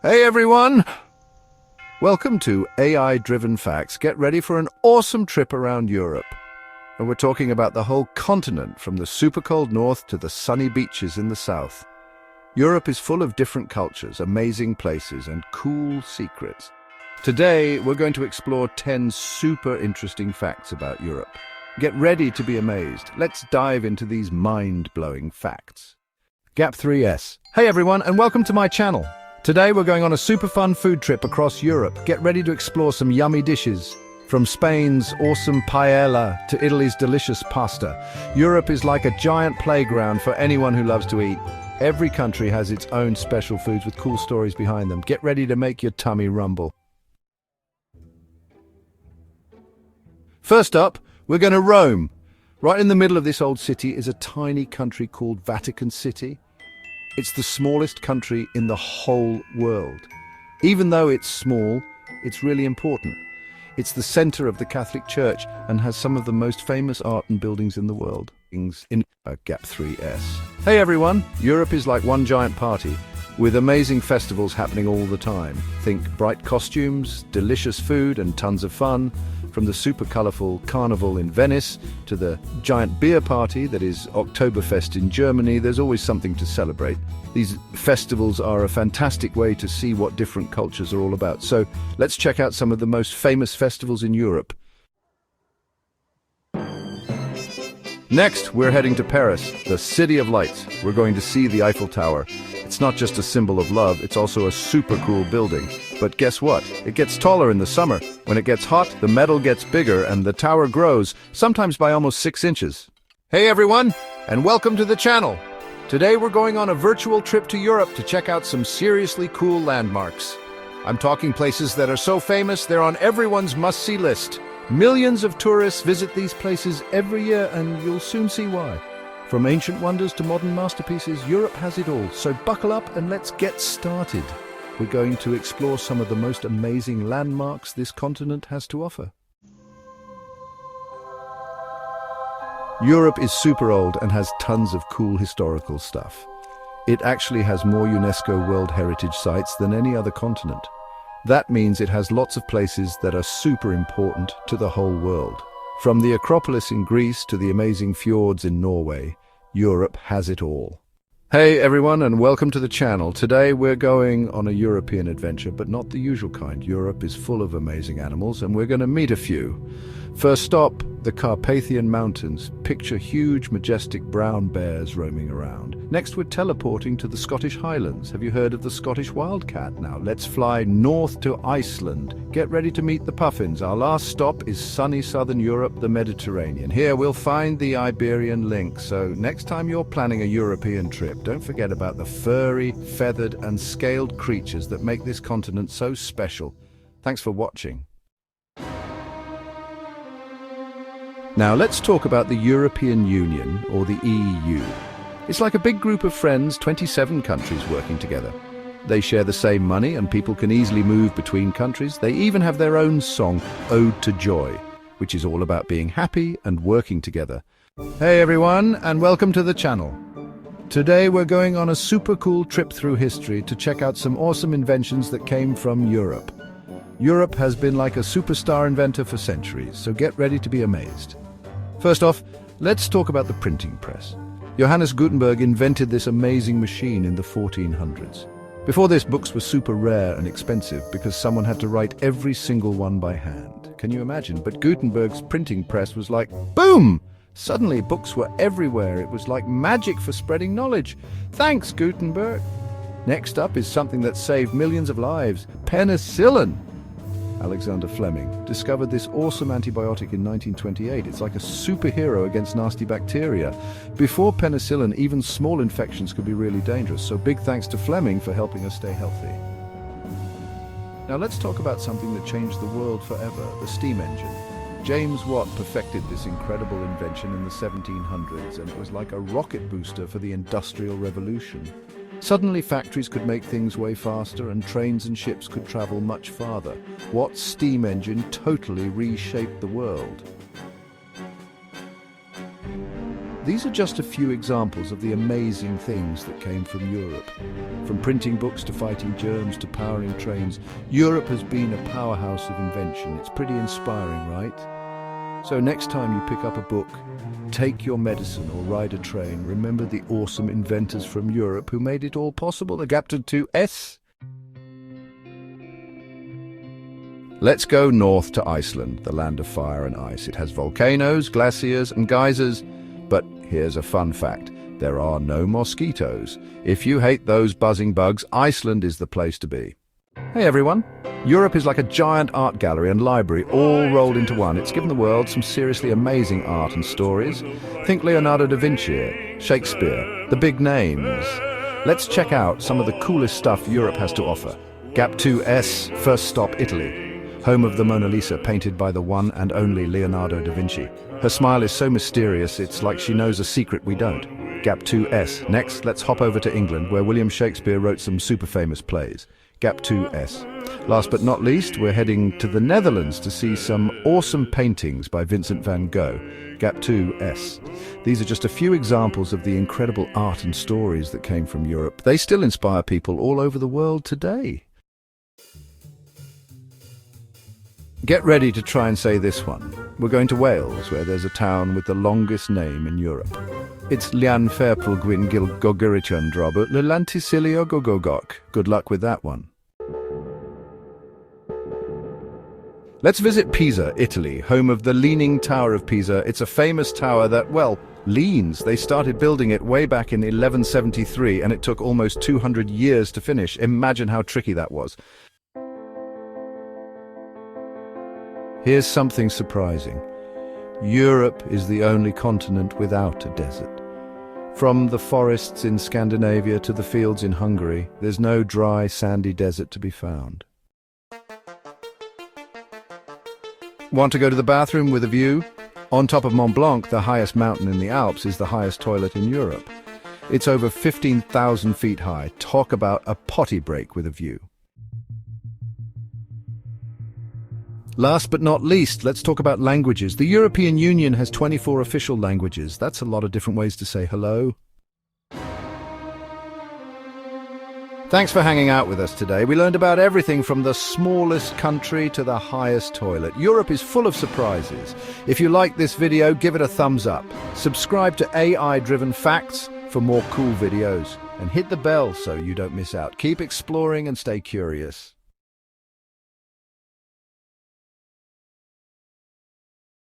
Hey everyone! Welcome to AI-Driven Facts. Get ready for an awesome trip around Europe. And we're talking about the whole continent, from the super cold north to the sunny beaches in the south. Europe is full of different cultures, amazing places, and cool secrets. Today, we're going to explore 10 super interesting facts about Europe. Get ready to be amazed. Let's dive into these mind-blowing facts. GAP3S. Hey everyone, and welcome to my channel. Today we're going on a super fun food trip across Europe. Get ready to explore some yummy dishes. From Spain's awesome paella to Italy's delicious pasta, Europe is like a giant playground for anyone who loves to eat. Every country has its own special foods with cool stories behind them. Get ready to make your tummy rumble. First up, we're going to Rome. Right in the middle of this old city is a tiny country called Vatican City. It's the smallest country in the whole world. Even though it's small, it's really important. It's the center of the Catholic Church and has some of the most famous art and buildings in the world. In GAP3S. Hey everyone, Europe is like one giant party, with amazing festivals happening all the time. Think bright costumes, delicious food, and tons of fun. From the super colorful carnival in Venice to the giant beer party that is Oktoberfest in Germany, there's always something to celebrate. These festivals are a fantastic way to see what different cultures are all about. So let's check out some of the most famous festivals in Europe. Next, we're heading to Paris, the City of Lights. We're going to see the Eiffel Tower. It's not just a symbol of love, it's also a super cool building. But guess what? It gets taller in the summer. When it gets hot, the metal gets bigger and the tower grows, sometimes by almost 6 inches. Hey everyone, and welcome to the channel. Today we're going on a virtual trip to Europe to check out some seriously cool landmarks. I'm talking places that are so famous they're on everyone's must-see list. Millions of tourists visit these places every year, and you'll soon see why. From ancient wonders to modern masterpieces, Europe has it all. So buckle up and let's get started. We're going to explore some of the most amazing landmarks this continent has to offer. Europe is super old and has tons of cool historical stuff. It actually has more UNESCO World Heritage Sites than any other continent. That means it has lots of places that are super important to the whole world. From the Acropolis in Greece to the amazing fjords in Norway, Europe has it all. Hey everyone, and welcome to the channel. Today we're going on a European adventure, but not the usual kind. Europe is full of amazing animals, and we're going to meet a few. First stop, the Carpathian Mountains. Picture huge, majestic brown bears roaming around. Next, we're teleporting to the Scottish Highlands. Have you heard of the Scottish wildcat? Now let's fly north to Iceland. Get ready to meet the puffins. Our last stop is sunny southern Europe, the Mediterranean. Here we'll find the Iberian lynx. So next time you're planning a European trip, don't forget about the furry, feathered, and scaled creatures that make this continent so special. Thanks for watching. Now let's talk about the European Union, or the EU. It's like a big group of friends, 27 countries working together. They share the same money and people can easily move between countries. They even have their own song, Ode to Joy, which is all about being happy and working together. Hey everyone, and welcome to the channel. Today we're going on a super cool trip through history to check out some awesome inventions that came from Europe. Europe has been like a superstar inventor for centuries, so get ready to be amazed. First off, let's talk about the printing press. Johannes Gutenberg invented this amazing machine in the 1400s. Before this, books were super rare and expensive because someone had to write every single one by hand. Can you imagine? But Gutenberg's printing press was like, boom! Suddenly, books were everywhere. It was like magic for spreading knowledge. Thanks, Gutenberg! Next up is something that saved millions of lives, penicillin. Alexander Fleming discovered this awesome antibiotic in 1928. It's like a superhero against nasty bacteria. Before penicillin, even small infections could be really dangerous, so big thanks to Fleming for helping us stay healthy. Now let's talk about something that changed the world forever, the steam engine. James Watt perfected this incredible invention in the 1700s, and it was like a rocket booster for the Industrial Revolution. Suddenly factories could make things way faster and trains and ships could travel much farther. Watt's steam engine totally reshaped the world. These are just a few examples of the amazing things that came from Europe. From printing books to fighting germs to powering trains, Europe has been a powerhouse of invention. It's pretty inspiring, right? So next time you pick up a book, take your medicine or ride a train, remember the awesome inventors from Europe who made it all possible. Adapted to S. Let's go north to Iceland, the land of fire and ice. It has volcanoes, glaciers and geysers. But here's a fun fact. There are no mosquitoes. If you hate those buzzing bugs, Iceland is the place to be. Hey everyone. Europe is like a giant art gallery and library all rolled into one. It's given the world some seriously amazing art and stories. Think Leonardo da Vinci, Shakespeare, the big names. Let's check out some of the coolest stuff Europe has to offer. Gap 2S, first stop Italy. Home of the Mona Lisa, painted by the one and only Leonardo da Vinci. Her smile is so mysterious, it's like she knows a secret we don't. Gap 2S. Next, let's hop over to England, where William Shakespeare wrote some super famous plays. Gap 2S. Last but not least, we're heading to the Netherlands to see some awesome paintings by Vincent van Gogh. Gap 2S. These are just a few examples of the incredible art and stories that came from Europe. They still inspire people all over the world today. Get ready to try and say this one. We're going to Wales, where there's a town with the longest name in Europe. It's Llanfairpwll Gwyn Gilgogyrchon Drobot Llantysilio Gogogok. Good luck with that one. Let's visit Pisa, Italy, home of the Leaning Tower of Pisa. It's a famous tower that, well, leans. They started building it way back in 1173, and it took almost 200 years to finish. Imagine how tricky that was. Here's something surprising. Europe is the only continent without a desert. From the forests in Scandinavia to the fields in Hungary, there's no dry, sandy desert to be found. Want to go to the bathroom with a view? On top of Mont Blanc, the highest mountain in the Alps, is the highest toilet in Europe. It's over 15,000 feet high. Talk about a potty break with a view. Last but not least, let's talk about languages. The European Union has 24 official languages. That's a lot of different ways to say hello. Thanks for hanging out with us today. We learned about everything from the smallest country to the highest toilet. Europe is full of surprises. If you like this video, give it a thumbs up. Subscribe to AI-Driven Facts for more cool videos. And hit the bell so you don't miss out. Keep exploring and stay curious.